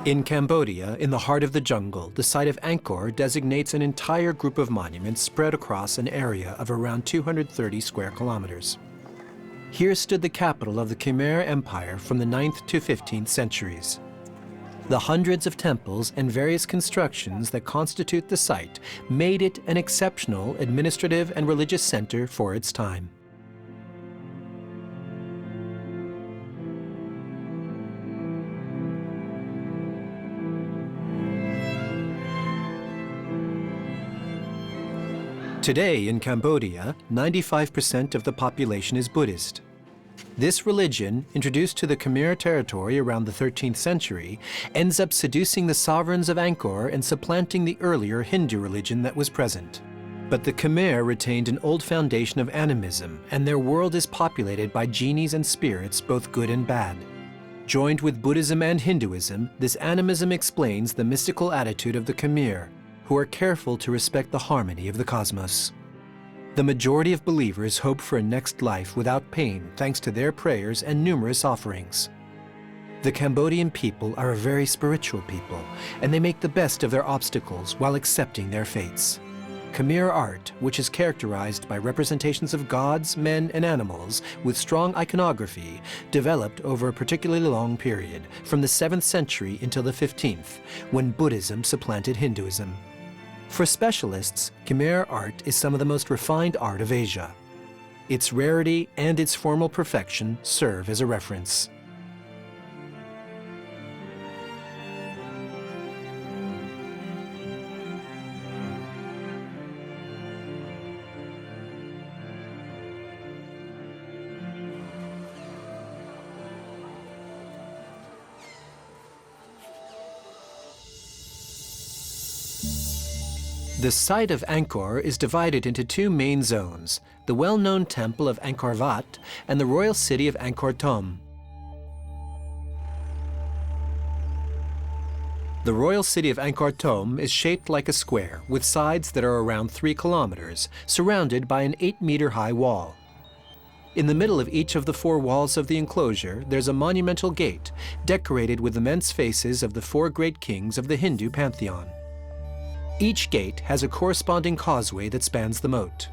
In Cambodia, in the heart of the jungle, the site of Angkor designates an entire group of monuments spread across an area of around 230 square kilometers. Here stood the capital of the Khmer Empire from the 9th to 15th centuries. The hundreds of temples and various constructions that constitute the site made it an exceptional administrative and religious center for its time. Today in Cambodia, 95% of the population is Buddhist. This religion, introduced to the Khmer territory around the 13th century, ends up seducing the sovereigns of Angkor and supplanting the earlier Hindu religion that was present. But the Khmer retained an old foundation of animism, and their world is populated by genies and spirits, both good and bad. Joined with Buddhism and Hinduism, this animism explains the mystical attitude of the Khmer, who are careful to respect the harmony of the cosmos. The majority of believers hope for a next life without pain thanks to their prayers and numerous offerings. The Cambodian people are a very spiritual people, and they make the best of their obstacles while accepting their fates. Khmer art, which is characterized by representations of gods, men, and animals with strong iconography, developed over a particularly long period, from the 7th century until the 15th, when Buddhism supplanted Hinduism. For specialists, Khmer art is some of the most refined art of Asia. Its rarity and its formal perfection serve as a reference. The site of Angkor is divided into two main zones, the well-known temple of Angkor Wat and the royal city of Angkor Thom. The royal city of Angkor Thom is shaped like a square, with sides that are around 3 kilometers, surrounded by an 8-meter-high wall. In the middle of each of the 4 walls of the enclosure, there's a monumental gate, decorated with immense faces of the 4 great kings of the Hindu pantheon. Each gate has a corresponding causeway that spans the moat.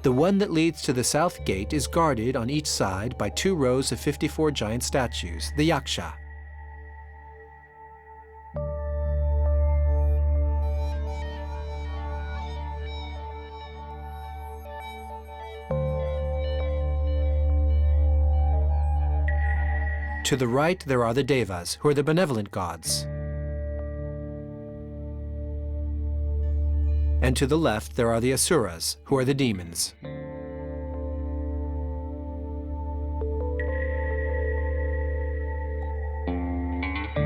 The one that leads to the south gate is guarded on each side by 2 rows of 54 giant statues, the yaksha. To the right, there are the devas, who are the benevolent gods. And to the left, there are the asuras, who are the demons.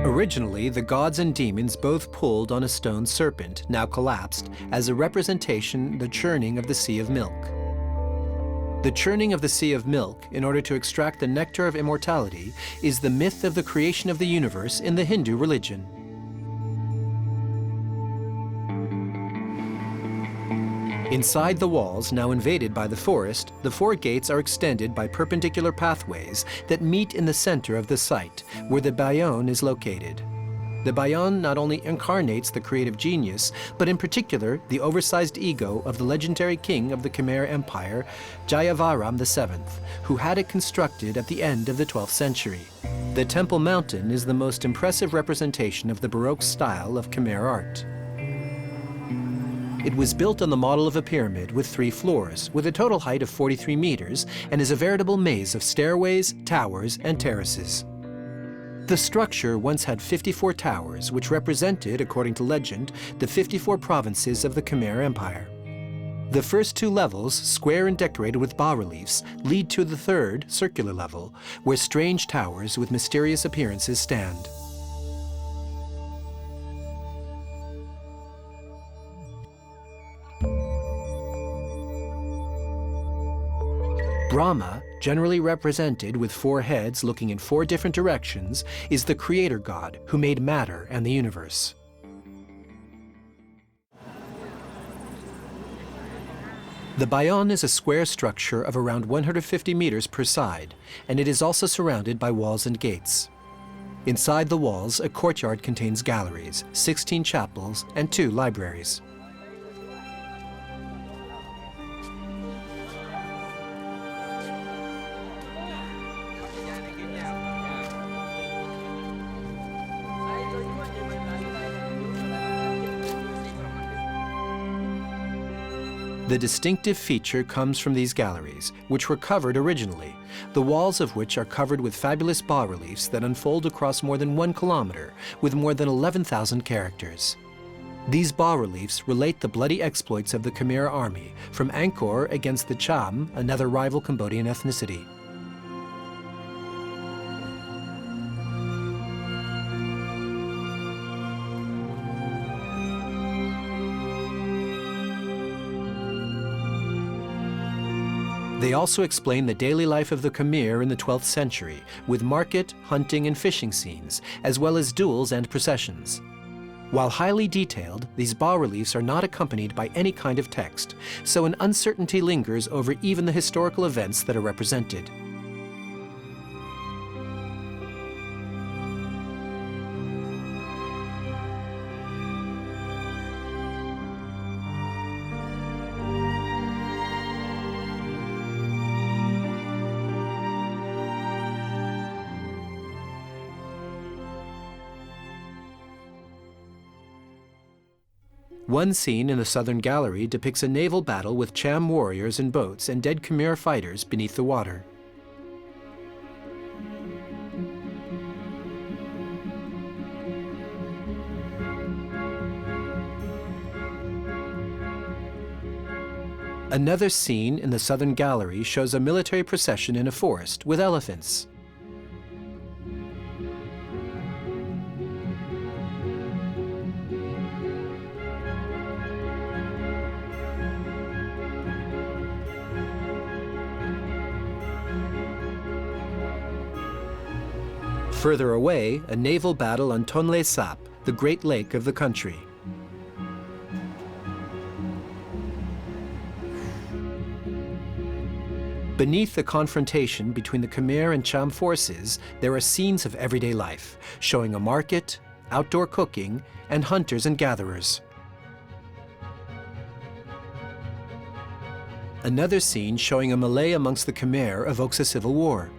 Originally, the gods and demons both pulled on a stone serpent, now collapsed, as a representation of the churning of the Sea of Milk. The churning of the Sea of Milk, in order to extract the nectar of immortality, is the myth of the creation of the universe in the Hindu religion. Inside the walls, now invaded by the forest, the 4 gates are extended by perpendicular pathways that meet in the center of the site, where the Bayon is located. The Bayon not only incarnates the creative genius, but in particular the oversized ego of the legendary king of the Khmer Empire, Jayavarman VII, who had it constructed at the end of the 12th century. The Temple Mountain is the most impressive representation of the Baroque style of Khmer art. It was built on the model of a pyramid with 3 floors, with a total height of 43 meters, and is a veritable maze of stairways, towers, and terraces. The structure once had 54 towers, which represented, according to legend, the 54 provinces of the Khmer Empire. The first 2 levels, square and decorated with bas-reliefs, lead to the 3rd, circular level, where strange towers with mysterious appearances stand. Brahma, generally represented with 4 heads looking in 4 different directions, is the creator god who made matter and the universe. The Bayon is a square structure of around 150 meters per side, and it is also surrounded by walls and gates. Inside the walls, a courtyard contains galleries, 16 chapels, and 2 libraries. The distinctive feature comes from these galleries, which were covered originally, the walls of which are covered with fabulous bas-reliefs that unfold across more than 1 kilometer, with more than 11,000 characters. These bas-reliefs relate the bloody exploits of the Khmer army from Angkor against the Cham, another rival Cambodian ethnicity. They also explain the daily life of the Khmer in the 12th century, with market, hunting, and fishing scenes, as well as duels and processions. While highly detailed, these bas-reliefs are not accompanied by any kind of text, so an uncertainty lingers over even the historical events that are represented. One scene in the southern gallery depicts a naval battle with Cham warriors in boats and dead Khmer fighters beneath the water. Another scene in the southern gallery shows a military procession in a forest with elephants. Further away, a naval battle on Tonle Sap, the Great Lake of the country. Beneath the confrontation between the Khmer and Cham forces, there are scenes of everyday life, showing a market, outdoor cooking, and hunters and gatherers. Another scene showing a melee amongst the Khmer evokes a civil war.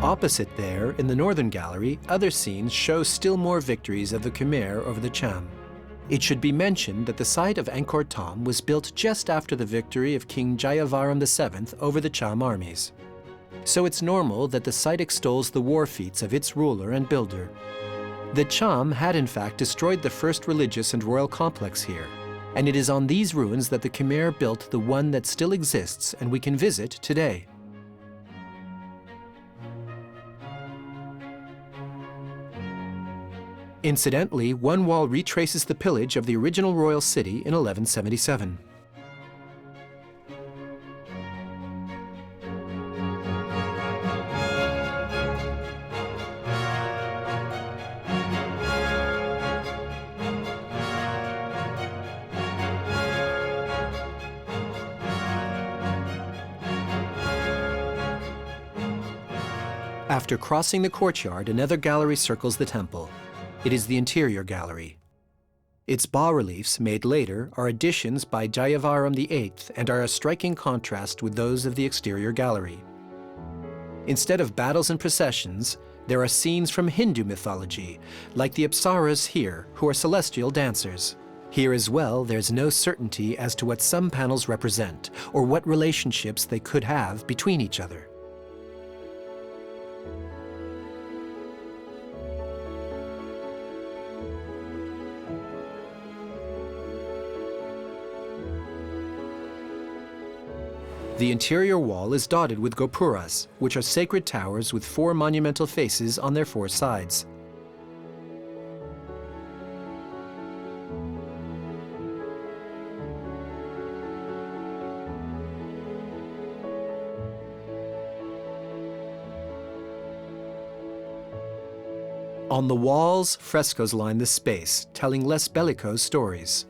Opposite there, in the northern gallery, other scenes show still more victories of the Khmer over the Cham. It should be mentioned that the site of Angkor Thom was built just after the victory of King Jayavarman VII over the Cham armies. So it's normal that the site extols the war feats of its ruler and builder. The Cham had in fact destroyed the first religious and royal complex here, and it is on these ruins that the Khmer built the one that still exists and we can visit today. Incidentally, one wall retraces the pillage of the original royal city in 1177. After crossing the courtyard, another gallery circles the temple. It is the interior gallery. Its bas-reliefs, made later, are additions by Jayavarman VIII and are a striking contrast with those of the exterior gallery. Instead of battles and processions, there are scenes from Hindu mythology, like the asuras here, who are celestial dancers. Here as well, there's no certainty as to what some panels represent, or what relationships they could have between each other. The interior wall is dotted with gopuras, which are sacred towers with 4 monumental faces on their 4 sides. On the walls, frescoes line the space, telling less bellicose stories.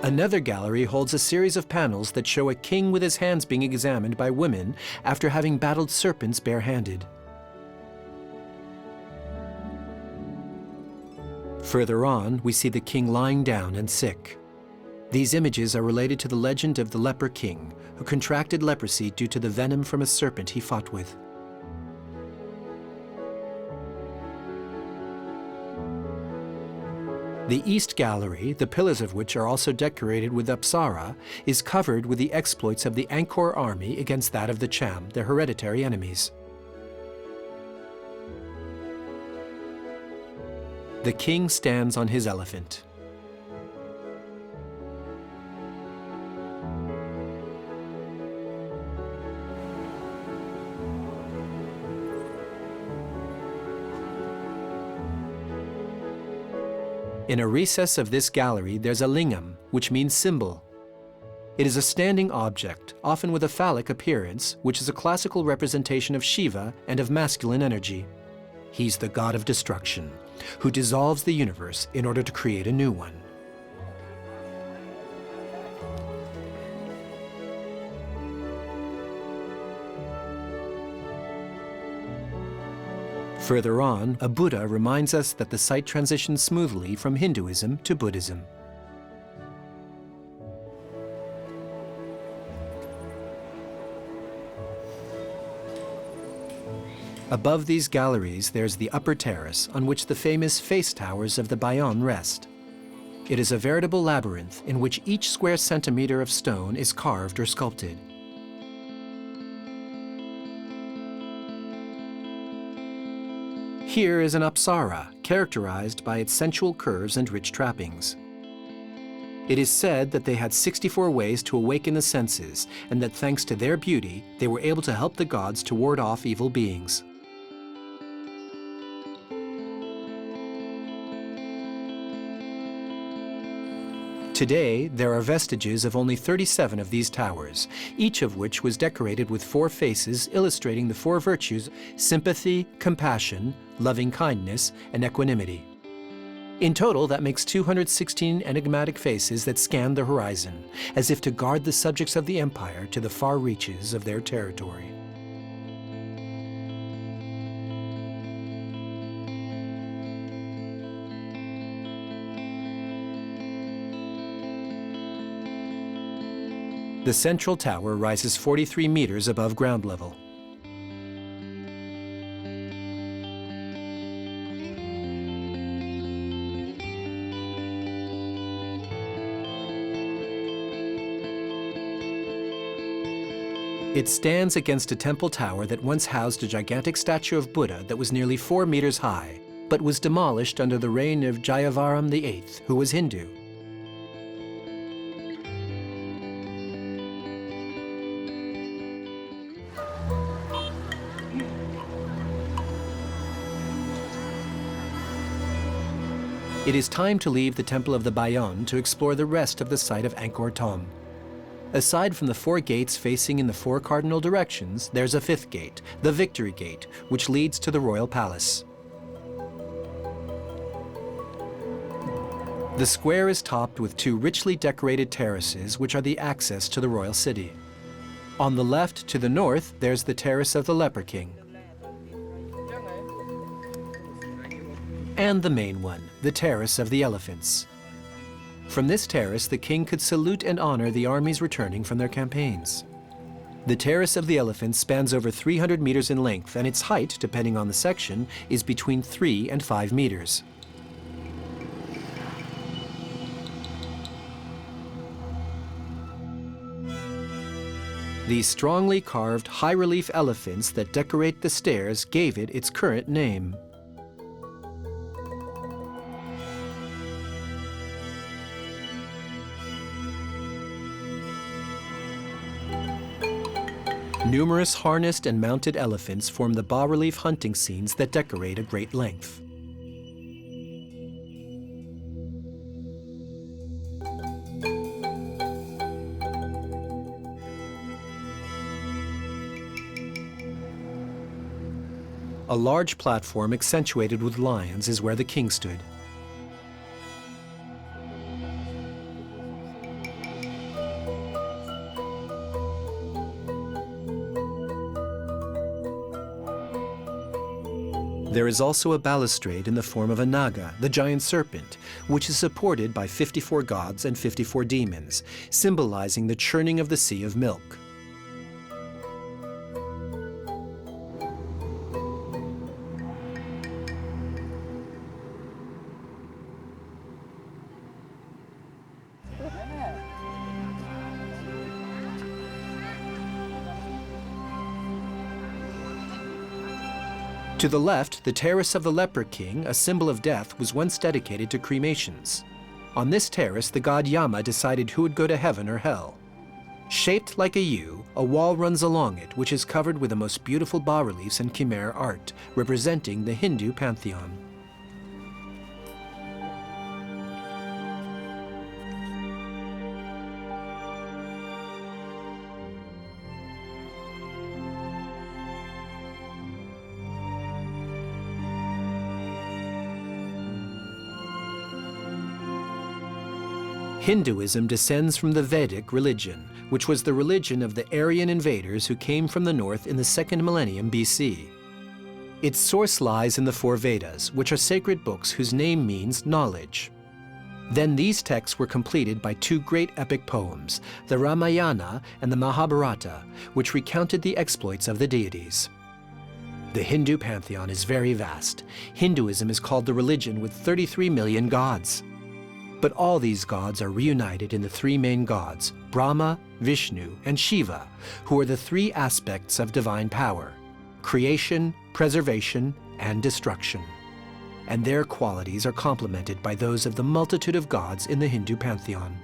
Another gallery holds a series of panels that show a king with his hands being examined by women after having battled serpents barehanded. Further on, we see the king lying down and sick. These images are related to the legend of the leper king, who contracted leprosy due to the venom from a serpent he fought with. The East Gallery, the pillars of which are also decorated with apsara, is covered with the exploits of the Angkor army against that of the Cham, their hereditary enemies. The king stands on his elephant. In a recess of this gallery, there's a lingam, which means symbol. It is a standing object, often with a phallic appearance, which is a classical representation of Shiva and of masculine energy. He's the god of destruction, who dissolves the universe in order to create a new one. Further on, a Buddha reminds us that the site transitions smoothly from Hinduism to Buddhism. Above these galleries, there's the upper terrace on which the famous face towers of the Bayon rest. It is a veritable labyrinth in which each square centimeter of stone is carved or sculpted. Here is an apsara, characterized by its sensual curves and rich trappings. It is said that they had 64 ways to awaken the senses, and that thanks to their beauty, they were able to help the gods to ward off evil beings. Today, there are vestiges of only 37 of these towers, each of which was decorated with 4 faces illustrating the 4 virtues: sympathy, compassion, loving kindness, and equanimity. In total, that makes 216 enigmatic faces that scan the horizon, as if to guard the subjects of the empire to the far reaches of their territory. The central tower rises 43 meters above ground level. It stands against a temple tower that once housed a gigantic statue of Buddha that was nearly 4 meters high, but was demolished under the reign of Jayavaram VIII, who was Hindu. It is time to leave the Temple of the Bayon to explore the rest of the site of Angkor Thom. Aside from the 4 gates facing in the 4 cardinal directions, there's a 5th gate, the Victory Gate, which leads to the royal palace. The square is topped with 2 richly decorated terraces, which are the access to the royal city. On the left, to the north, there's the terrace of the Leper King. And the main one, the Terrace of the Elephants. From this terrace, the king could salute and honor the armies returning from their campaigns. The Terrace of the Elephants spans over 300 meters in length, and its height, depending on the section, is between 3 and 5 meters. These strongly carved, high-relief elephants that decorate the stairs gave it its current name. Numerous harnessed and mounted elephants form the bas-relief hunting scenes that decorate a great length. A large platform accentuated with lions is where the king stood. There is also a balustrade in the form of a naga, the giant serpent, which is supported by 54 gods and 54 demons, symbolizing the churning of the sea of milk. To the left, the terrace of the Leper King, a symbol of death, was once dedicated to cremations. On this terrace, the god Yama decided who would go to heaven or hell. Shaped like a U, a wall runs along it, which is covered with the most beautiful bas-reliefs and Khmer art, representing the Hindu pantheon. Hinduism descends from the Vedic religion, which was the religion of the Aryan invaders who came from the north in the 2nd millennium BC. Its source lies in the 4 Vedas, which are sacred books whose name means knowledge. Then these texts were completed by 2 great epic poems, the Ramayana and the Mahabharata, which recounted the exploits of the deities. The Hindu pantheon is very vast. Hinduism is called the religion with 33 million gods. But all these gods are reunited in the 3 main gods, Brahma, Vishnu, and Shiva, who are the 3 aspects of divine power: creation, preservation, and destruction. And their qualities are complemented by those of the multitude of gods in the Hindu pantheon.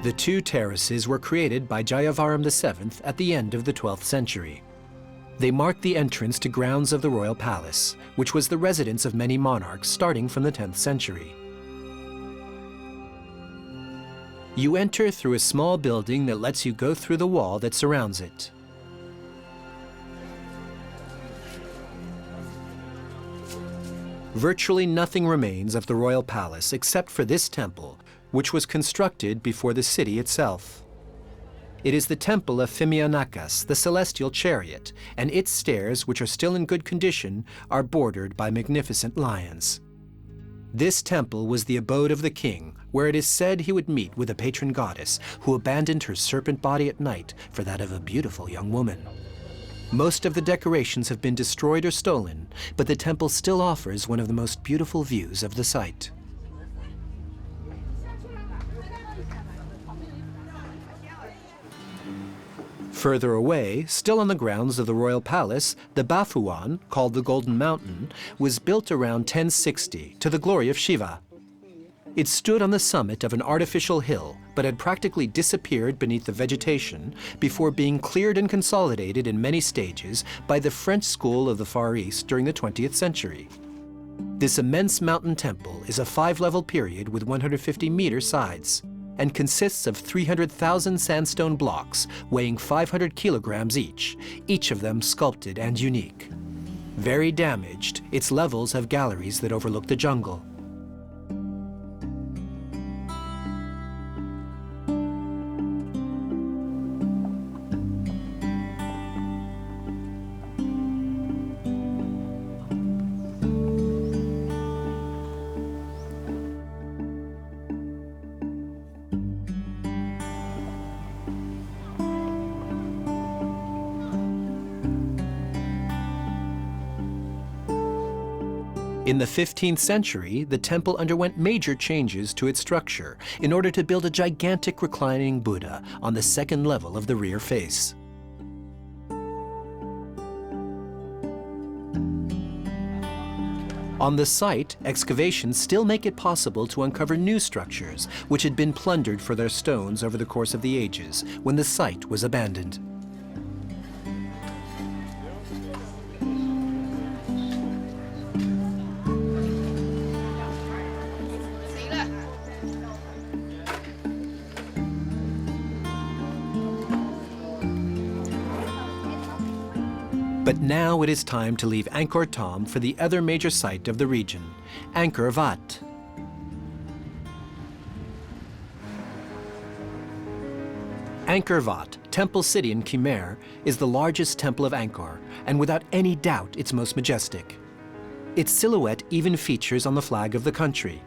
The 2 terraces were created by Jayavarman VII at the end of the 12th century. They marked the entrance to grounds of the royal palace, which was the residence of many monarchs starting from the 10th century. You enter through a small building that lets you go through the wall that surrounds it. Virtually nothing remains of the royal palace except for this temple, which was constructed before the city itself. It is the temple of Phimeanakas, the celestial chariot, and its stairs, which are still in good condition, are bordered by magnificent lions. This temple was the abode of the king, where it is said he would meet with a patron goddess who abandoned her serpent body at night for that of a beautiful young woman. Most of the decorations have been destroyed or stolen, but the temple still offers one of the most beautiful views of the site. Further away, still on the grounds of the royal palace, the Baphuon, called the Golden Mountain, was built around 1060 to the glory of Shiva. It stood on the summit of an artificial hill, but had practically disappeared beneath the vegetation before being cleared and consolidated in many stages by the French school of the Far East during the 20th century. This immense mountain temple is a 5-level period with 150-meter sides, and consists of 300,000 sandstone blocks weighing 500 kilograms each of them sculpted and unique. Very damaged, its levels have galleries that overlook the jungle. In the 15th century, the temple underwent major changes to its structure in order to build a gigantic reclining Buddha on the 2nd level of the rear face. On the site, excavations still make it possible to uncover new structures which had been plundered for their stones over the course of the ages when the site was abandoned. But now it is time to leave Angkor Thom for the other major site of the region, Angkor Wat. Angkor Wat, Temple City in Khmer, is the largest temple of Angkor, and without any doubt its most majestic. Its silhouette even features on the flag of the country.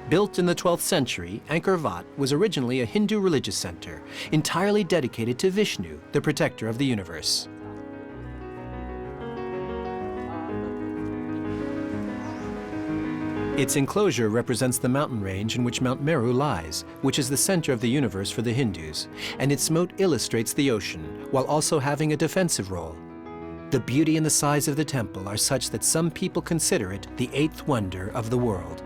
Built in the 12th century, Angkor Wat was originally a Hindu religious center, entirely dedicated to Vishnu, the protector of the universe. Its enclosure represents the mountain range in which Mount Meru lies, which is the center of the universe for the Hindus, and its moat illustrates the ocean, while also having a defensive role. The beauty and the size of the temple are such that some people consider it the eighth wonder of the world.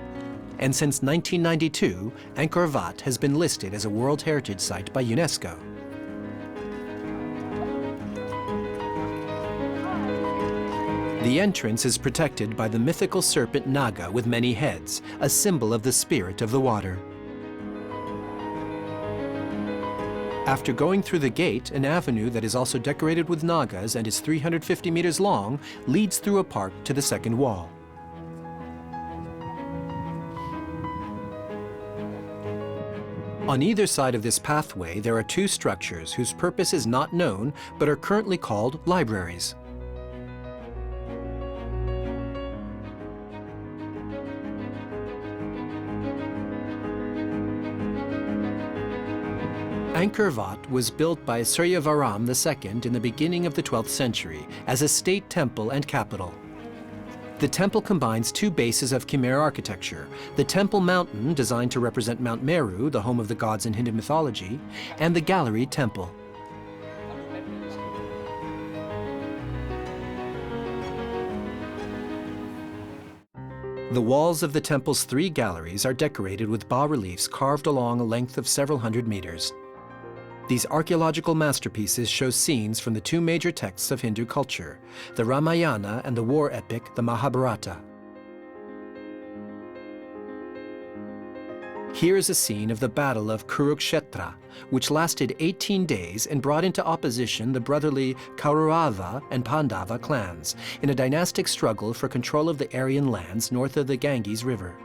And since 1992, Angkor Wat has been listed as a World Heritage Site by UNESCO. The entrance is protected by the mythical serpent Naga with many heads, a symbol of the spirit of the water. After going through the gate, an avenue that is also decorated with Nagas and is 350 meters long leads through a park to the second wall. On either side of this pathway, there are two structures whose purpose is not known, but are currently called libraries. Angkor Wat was built by Suryavarman II in the beginning of the 12th century as a state temple and capital. The temple combines two bases of Khmer architecture, the Temple Mountain, designed to represent Mount Meru, the home of the gods in Hindu mythology, and the Gallery Temple. The walls of the temple's three galleries are decorated with bas-reliefs carved along a length of several hundred meters. These archaeological masterpieces show scenes from the two major texts of Hindu culture, the Ramayana and the war epic, the Mahabharata. Here is a scene of the Battle of Kurukshetra, which lasted 18 days and brought into opposition the brotherly Kaurava and Pandava clans in a dynastic struggle for control of the Aryan lands north of the Ganges River.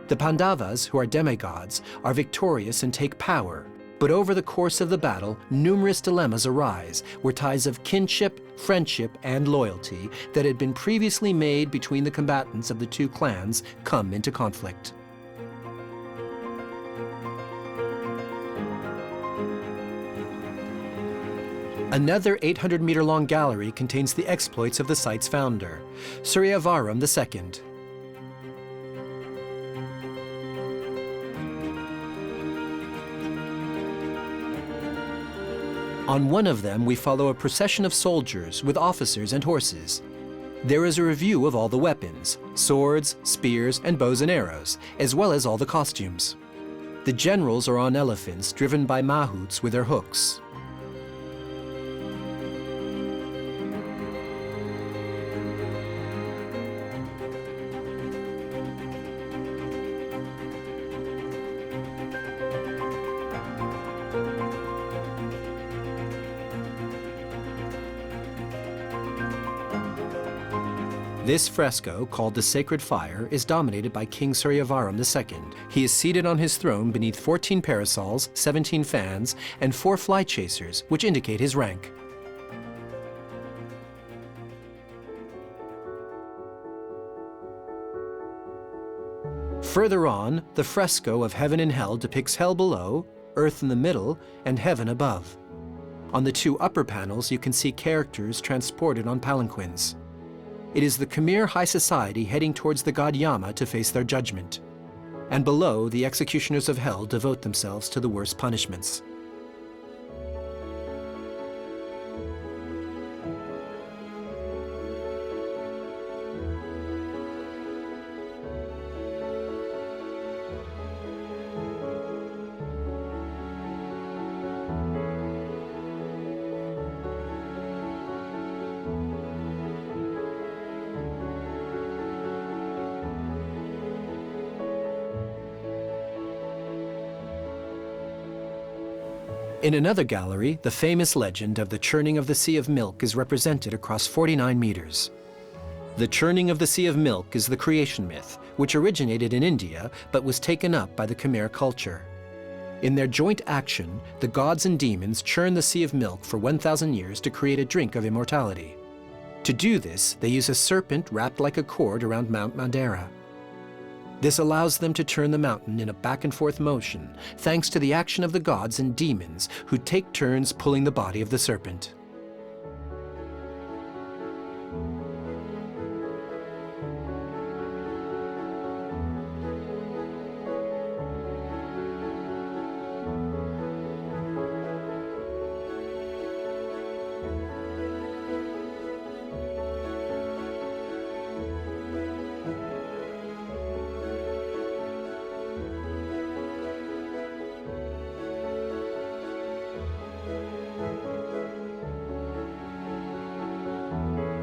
The Pandavas, who are demigods, are victorious and take power. But over the course of the battle, numerous dilemmas arise, where ties of kinship, friendship, and loyalty that had been previously made between the combatants of the two clans come into conflict. Another 800-meter-long gallery contains the exploits of the site's founder, Suryavarman II. On one of them, we follow a procession of soldiers with officers and horses. There is a review of all the weapons, swords, spears, and bows and arrows, as well as all the costumes. The generals are on elephants driven by mahouts with their hooks. This fresco, called the Sacred Fire, is dominated by King Suryavarman II. He is seated on his throne beneath 14 parasols, 17 fans, and 4 fly chasers, which indicate his rank. Further on, the fresco of Heaven and Hell depicts hell below, earth in the middle, and heaven above. On the two upper panels, you can see characters transported on palanquins. It is the Khmer high society heading towards the god Yama to face their judgment. And below, the executioners of hell devote themselves to the worst punishments. In another gallery, the famous legend of the churning of the Sea of Milk is represented across 49 meters. The churning of the Sea of Milk is the creation myth, which originated in India but was taken up by the Khmer culture. In their joint action, the gods and demons churn the Sea of Milk for 1,000 years to create a drink of immortality. To do this, they use a serpent wrapped like a cord around Mount Madeira. This allows them to turn the mountain in a back-and-forth motion, thanks to the action of the gods and demons who take turns pulling the body of the serpent.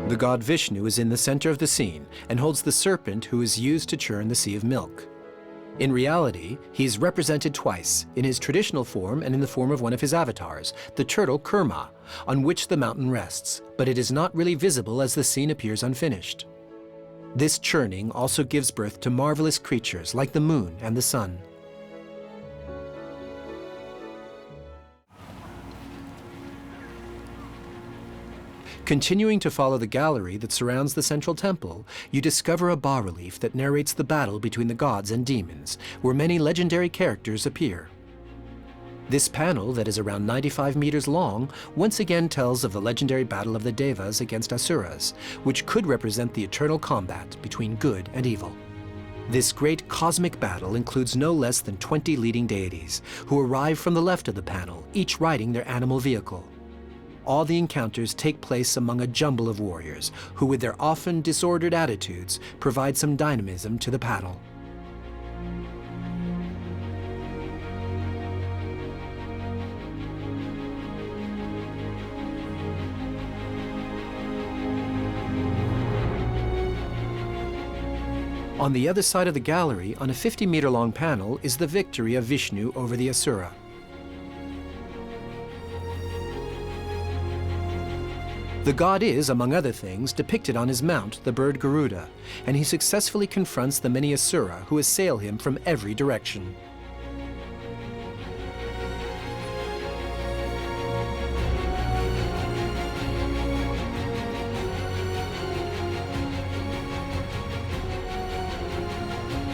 The god Vishnu is in the center of the scene and holds the serpent who is used to churn the Sea of Milk. In reality, he's represented twice, in his traditional form and in the form of one of his avatars, the turtle Kurma, on which the mountain rests, but it is not really visible as the scene appears unfinished. This churning also gives birth to marvelous creatures like the moon and the sun. Continuing to follow the gallery that surrounds the central temple, you discover a bas-relief that narrates the battle between the gods and demons, where many legendary characters appear. This panel, that is around 95 meters long, once again tells of the legendary battle of the devas against asuras, which could represent the eternal combat between good and evil. This great cosmic battle includes no less than 20 leading deities, who arrive from the left of the panel, each riding their animal vehicle. All the encounters take place among a jumble of warriors, who with their often disordered attitudes provide some dynamism to the battle. On the other side of the gallery, on a 50-meter-long panel, is the victory of Vishnu over the asura. The god is, among other things, depicted on his mount, the bird Garuda, and he successfully confronts the many asura who assail him from every direction.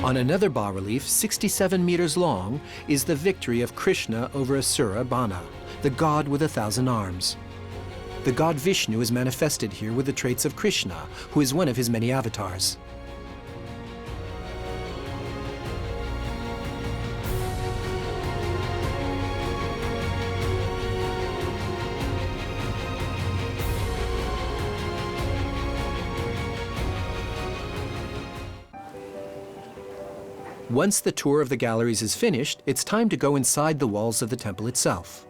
On another bas-relief, 67 meters long, is the victory of Krishna over Asura Bana, the god with 1,000 arms. The god Vishnu is manifested here with the traits of Krishna, who is one of his many avatars. Once the tour of the galleries is finished, it's time to go inside the walls of the temple itself.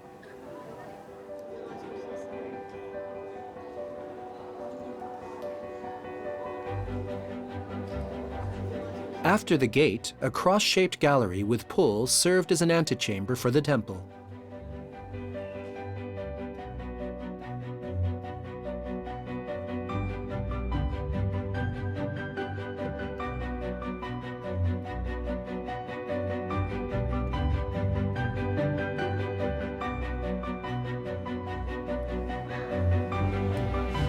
After the gate, a cross-shaped gallery with pulls served as an antechamber for the temple.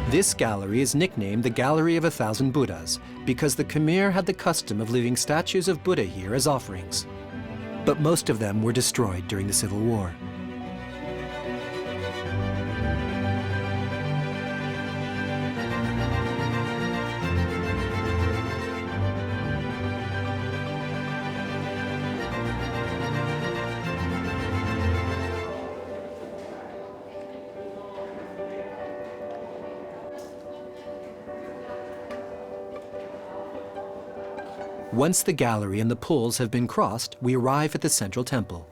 This gallery is nicknamed the Gallery of 1,000 Buddhas because the Khmer had the custom of leaving statues of Buddha here as offerings. But most of them were destroyed during the Civil War. Once the gallery and the pulls have been crossed, we arrive at the central temple.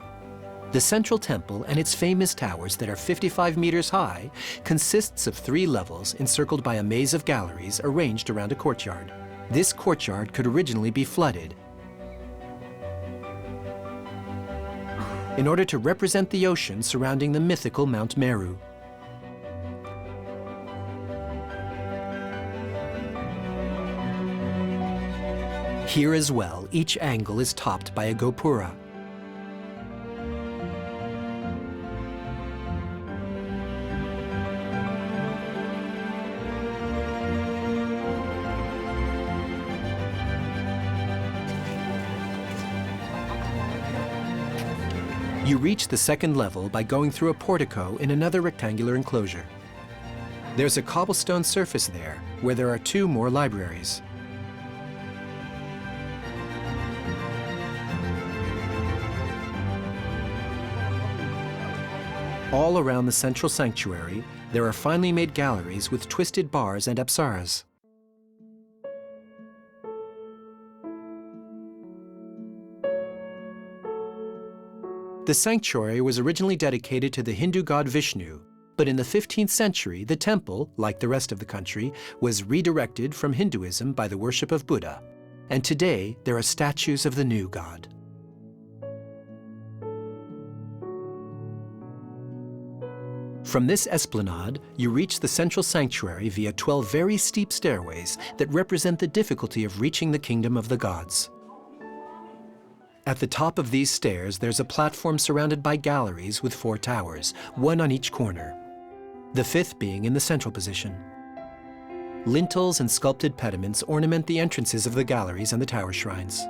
The central temple and its famous towers that are 55 meters high consists of 3 levels encircled by a maze of galleries arranged around a courtyard. This courtyard could originally be flooded. in order to represent the ocean surrounding the mythical Mount Meru. Here as well, each angle is topped by a gopura. You reach the second level by going through a portico in another rectangular enclosure. There's a cobblestone surface there, where there are 2 more libraries. All around the central sanctuary, there are finely made galleries with twisted bars and asuras. The sanctuary was originally dedicated to the Hindu god Vishnu, but in the 15th century, the temple, like the rest of the country, was redirected from Hinduism by the worship of Buddha, and today there are statues of the new god. From this esplanade, you reach the central sanctuary via 12 very steep stairways that represent the difficulty of reaching the kingdom of the gods. At the top of these stairs, there's a platform surrounded by galleries with 4 towers, 1 on each corner, the 5th being in the central position. Lintels and sculpted pediments ornament the entrances of the galleries and the tower shrines.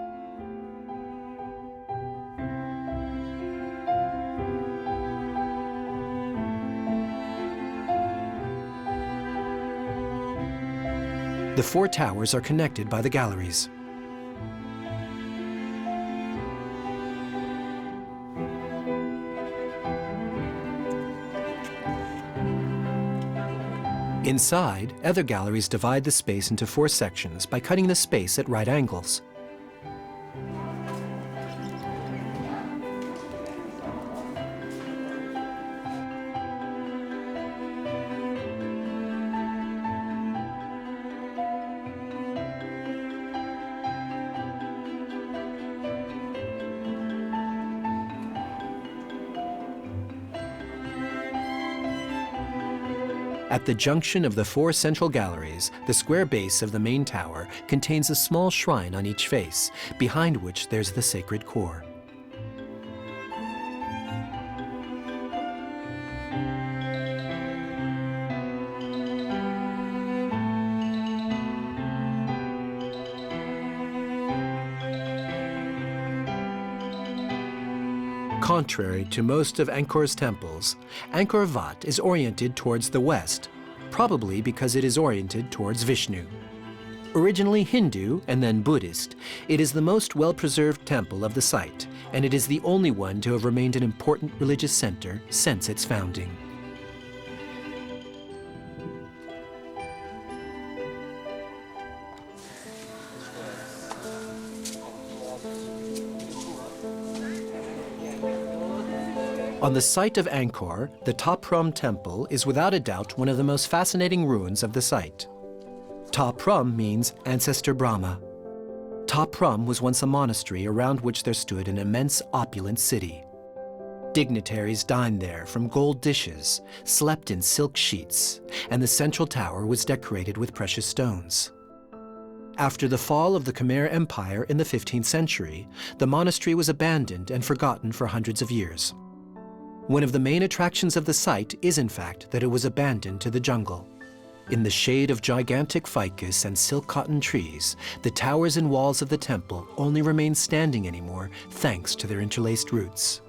The 4 towers are connected by the galleries. Inside, other galleries divide the space into 4 sections by cutting the space at right angles. At the junction of the 4 central galleries, the square base of the main tower contains a small shrine on each face, behind which there's the sacred core. Contrary to most of Angkor's temples, Angkor Wat is oriented towards the west, probably because it is oriented towards Vishnu. Originally Hindu and then Buddhist, it is the most well-preserved temple of the site, and it is the only one to have remained an important religious center since its founding. On the site of Angkor, the Ta Prohm temple is without a doubt one of the most fascinating ruins of the site. Ta Prohm means ancestor Brahma. Ta Prohm was once a monastery around which there stood an immense opulent city. Dignitaries dined there from gold dishes, slept in silk sheets, and the central tower was decorated with precious stones. After the fall of the Khmer Empire in the 15th century, the monastery was abandoned and forgotten for hundreds of years. One of the main attractions of the site is, in fact, that it was abandoned to the jungle. In the shade of gigantic ficus and silk cotton trees, the towers and walls of the temple only remain standing anymore thanks to their interlaced roots.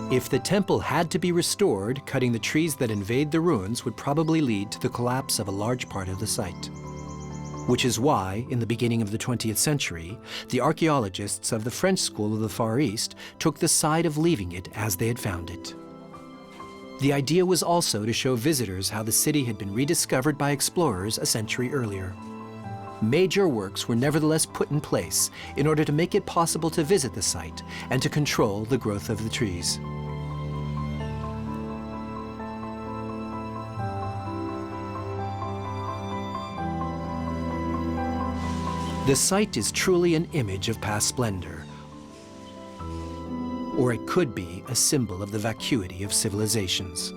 If the temple had to be restored, cutting the trees that invade the ruins would probably lead to the collapse of a large part of the site. Which is why, in the beginning of the 20th century, the archaeologists of the French school of the Far East took the side of leaving it as they had found it. The idea was also to show visitors how the city had been rediscovered by explorers a century earlier. Major works were nevertheless put in place in order to make it possible to visit the site and to control the growth of the trees. The site is truly an image of past splendor, or it could be a symbol of the vacuity of civilizations.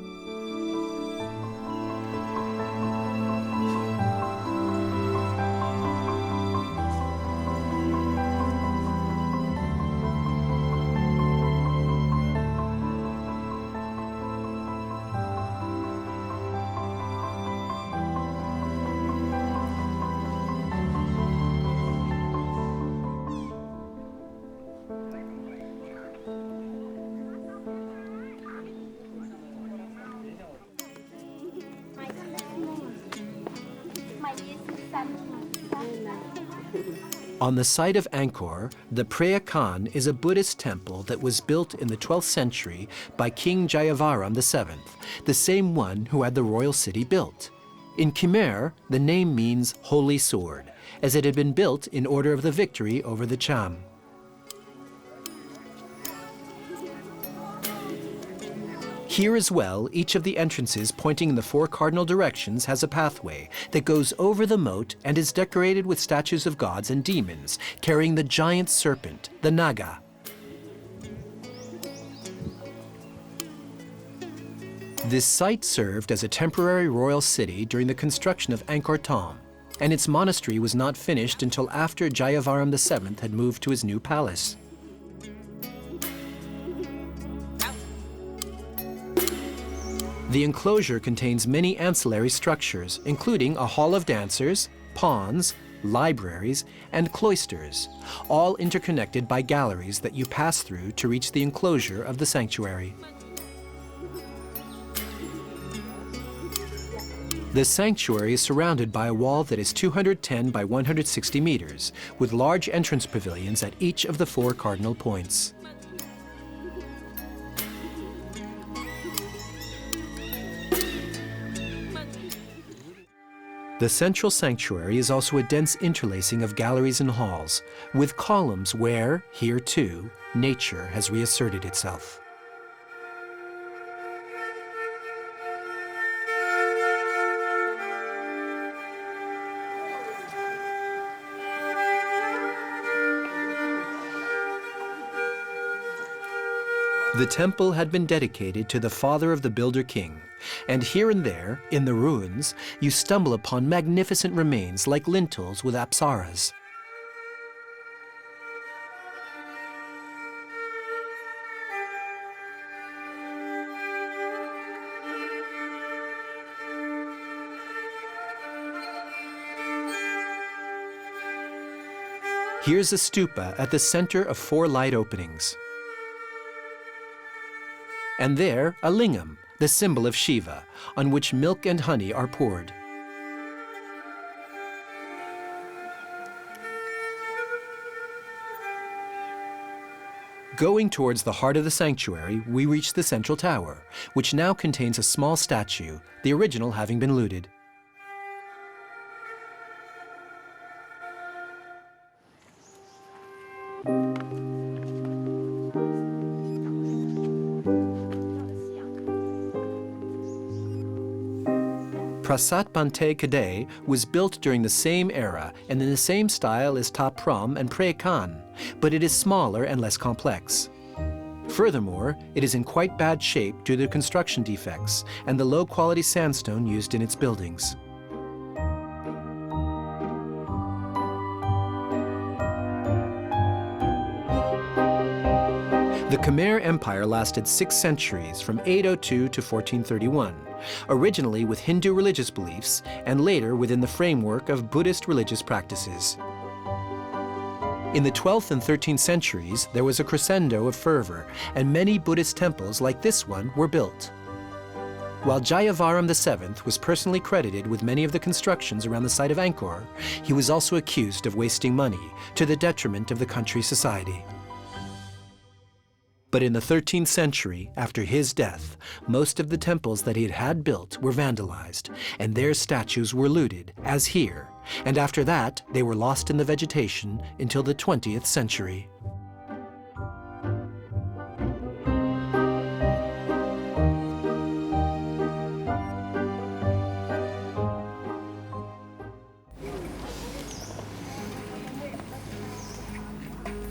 On the site of Angkor, the Preah Khan is a Buddhist temple that was built in the 12th century by King Jayavarman VII, the same one who had the royal city built. In Khmer, the name means holy sword, as it had been built in order of the victory over the Chau. Here as well, each of the entrances pointing in the 4 cardinal directions has a pathway that goes over the moat and is decorated with statues of gods and demons, carrying the giant serpent, the naga. This site served as a temporary royal city during the construction of Angkor Thom, and its monastery was not finished until after Jayavarman VII had moved to his new palace. The enclosure contains many ancillary structures, including a hall of dancers, ponds, libraries, and cloisters, all interconnected by galleries that you pass through to reach the enclosure of the sanctuary. The sanctuary is surrounded by a wall that is 210 by 160 meters, with large entrance pavilions at each of the 4 cardinal points. The central sanctuary is also a dense interlacing of galleries and halls, with columns where, here too, nature has reasserted itself. The temple had been dedicated to the father of the builder king, and here and there, in the ruins, you stumble upon magnificent remains like lintels with apsaras. Here's a stupa at the center of 4 light openings. And there, a lingam, the symbol of Shiva, on which milk and honey are poured. Going towards the heart of the sanctuary, we reach the central tower, which now contains a small statue, the original having been looted. Prasat Banteay Srei was built during the same era and in the same style as Ta Prohm and Preah Khan, but it is smaller and less complex. Furthermore, it is in quite bad shape due to construction defects and the low-quality sandstone used in its buildings. The Khmer Empire lasted 6 centuries, from 802 to 1431, originally with Hindu religious beliefs and later within the framework of Buddhist religious practices. In the 12th and 13th centuries, there was a crescendo of fervor, and many Buddhist temples like this one were built. While Jayavarman VII was personally credited with many of the constructions around the site of Angkor, he was also accused of wasting money to the detriment of the country's society. But in the 13th century, after his death, most of the temples that he had built were vandalized, and their statues were looted, as here, and after that, they were lost in the vegetation until the 20th century.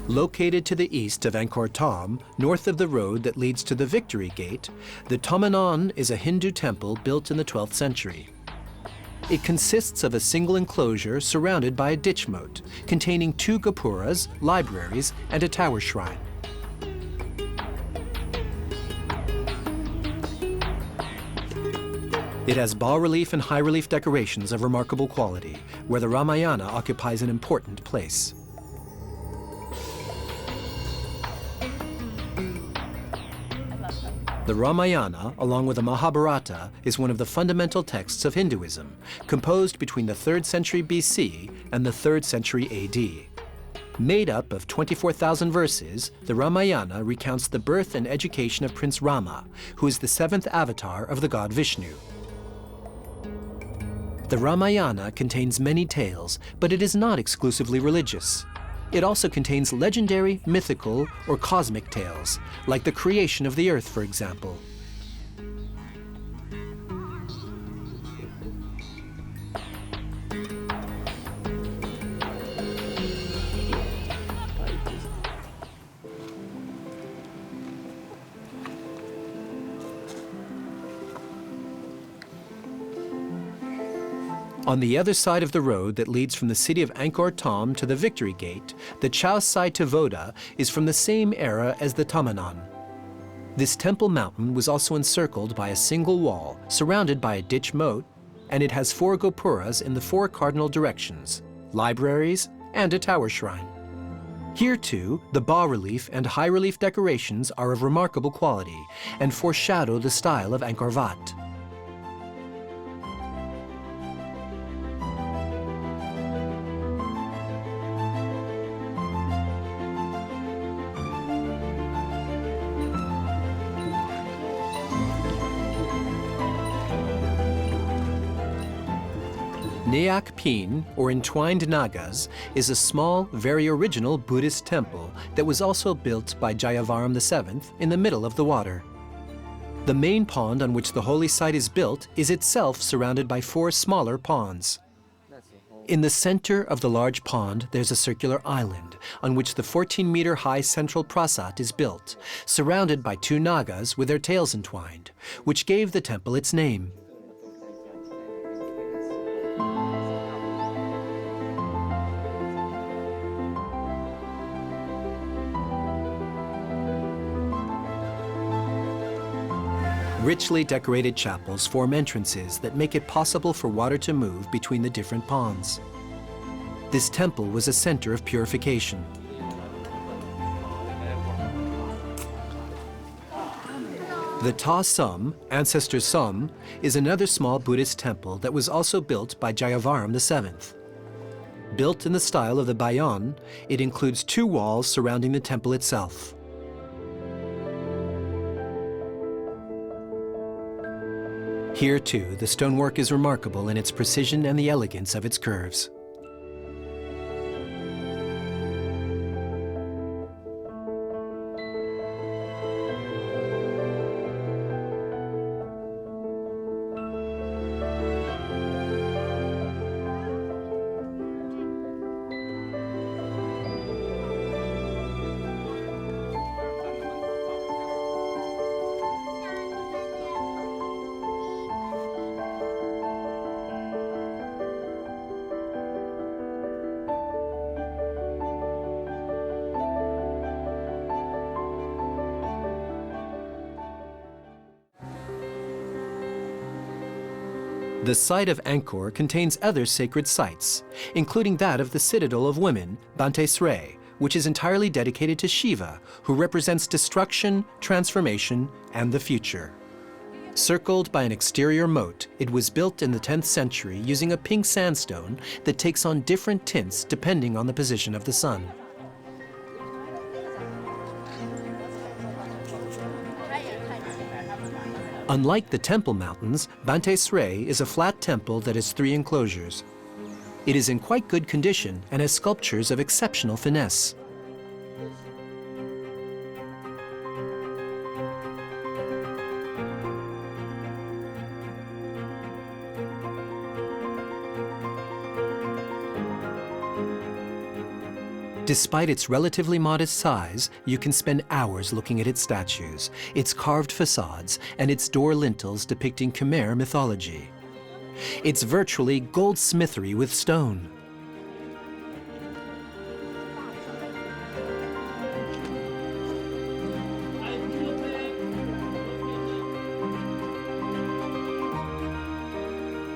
Located to the east of Angkor Thom, north of the road that leads to the Victory Gate, the Thommanon is a Hindu temple built in the 12th century. It consists of a single enclosure surrounded by a ditch moat, containing 2 gopuras, libraries, and a tower shrine. It has bas-relief and high-relief decorations of remarkable quality, where the Ramayana occupies an important place. The Ramayana, along with the Mahabharata, is one of the fundamental texts of Hinduism, composed between the 3rd century BC and the 3rd century AD. Made up of 24,000 verses, the Ramayana recounts the birth and education of Prince Rama, who is the 7th avatar of the god Vishnu. The Ramayana contains many tales, but it is not exclusively religious. It also contains legendary, mythical, or cosmic tales, like the creation of the earth, for example. On the other side of the road that leads from the city of Angkor Thom to the Victory Gate, the Chau Tavoda is from the same era as the Thommanon. This temple mountain was also encircled by a single wall, surrounded by a ditch moat, and it has 4 gopuras in the 4 cardinal directions, libraries, and a tower shrine. Here too, the bas-relief and high-relief decorations are of remarkable quality and foreshadow the style of Angkor Wat. Nayak Pin, or entwined nagas, is a small, very original Buddhist temple that was also built by Jayavarman VII in the middle of the water. The main pond on which the holy site is built is itself surrounded by 4 smaller ponds. In the center of the large pond, there's a circular island on which the 14-meter-high central prasat is built, surrounded by 2 nagas with their tails entwined, which gave the temple its name. Richly decorated chapels form entrances that make it possible for water to move between the different ponds. This temple was a center of purification. The Ta Prohm, Ancestor Som, is another small Buddhist temple that was also built by Jayavarman VII. Built in the style of the Bayon, it includes 2 walls surrounding the temple itself. Here, too, the stonework is remarkable in its precision and the elegance of its curves. The site of Angkor contains other sacred sites, including that of the citadel of women, Banteay Srei, which is entirely dedicated to Shiva, who represents destruction, transformation, and the future. Circled by an exterior moat, it was built in the 10th century using a pink sandstone that takes on different tints depending on the position of the sun. Unlike the temple mountains, Banteay Srei is a flat temple that has 3 enclosures. It is in quite good condition and has sculptures of exceptional finesse. Despite its relatively modest size, you can spend hours looking at its statues, its carved facades, and its door lintels depicting Khmer mythology. It's virtually goldsmithery with stone.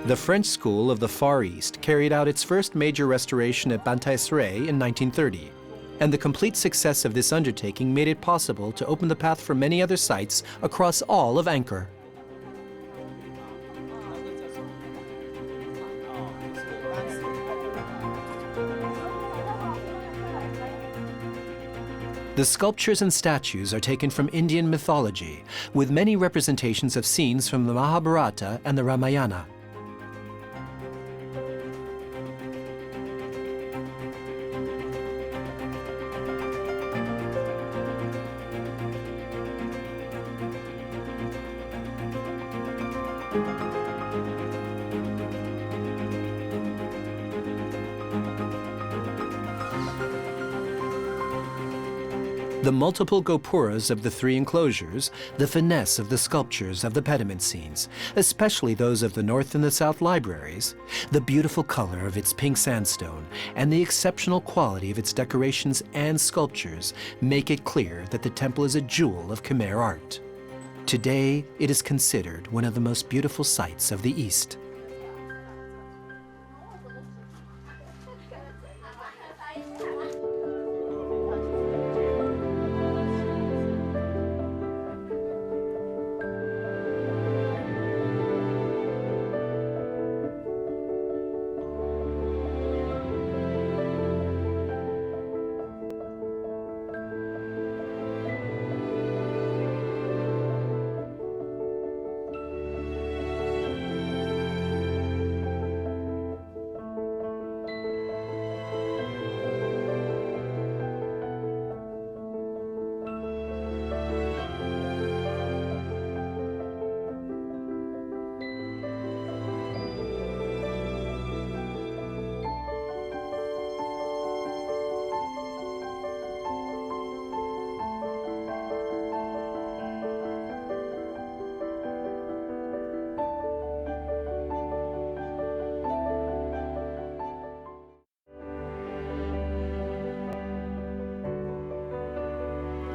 The French school of the Far East carried out its first major restoration at Banteay Srei in 1930, and the complete success of this undertaking made it possible to open the path for many other sites across all of Angkor. The sculptures and statues are taken from Indian mythology, with many representations of scenes from the Mahabharata and the Ramayana. The multiple gopuras of the three enclosures, the finesse of the sculptures of the pediment scenes, especially those of the North and the South libraries, the beautiful color of its pink sandstone, and the exceptional quality of its decorations and sculptures make it clear that the temple is a jewel of Khmer art. Today, it is considered one of the most beautiful sights of the East.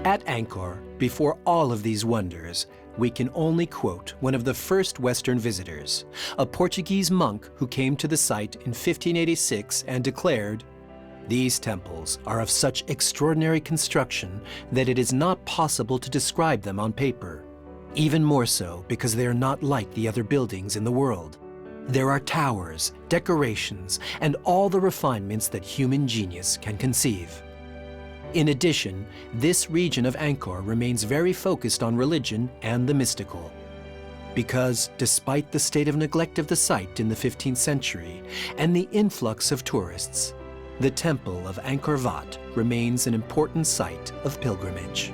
At Angkor, before all of these wonders, we can only quote one of the first Western visitors, a Portuguese monk who came to the site in 1586 and declared, "These temples are of such extraordinary construction that it is not possible to describe them on paper, even more so because they are not like the other buildings in the world. There are towers, decorations, and all the refinements that human genius can conceive." In addition, this region of Angkor remains very focused on religion and the mystical. Because despite the state of neglect of the site in the 15th century and the influx of tourists, the temple of Angkor Wat remains an important site of pilgrimage.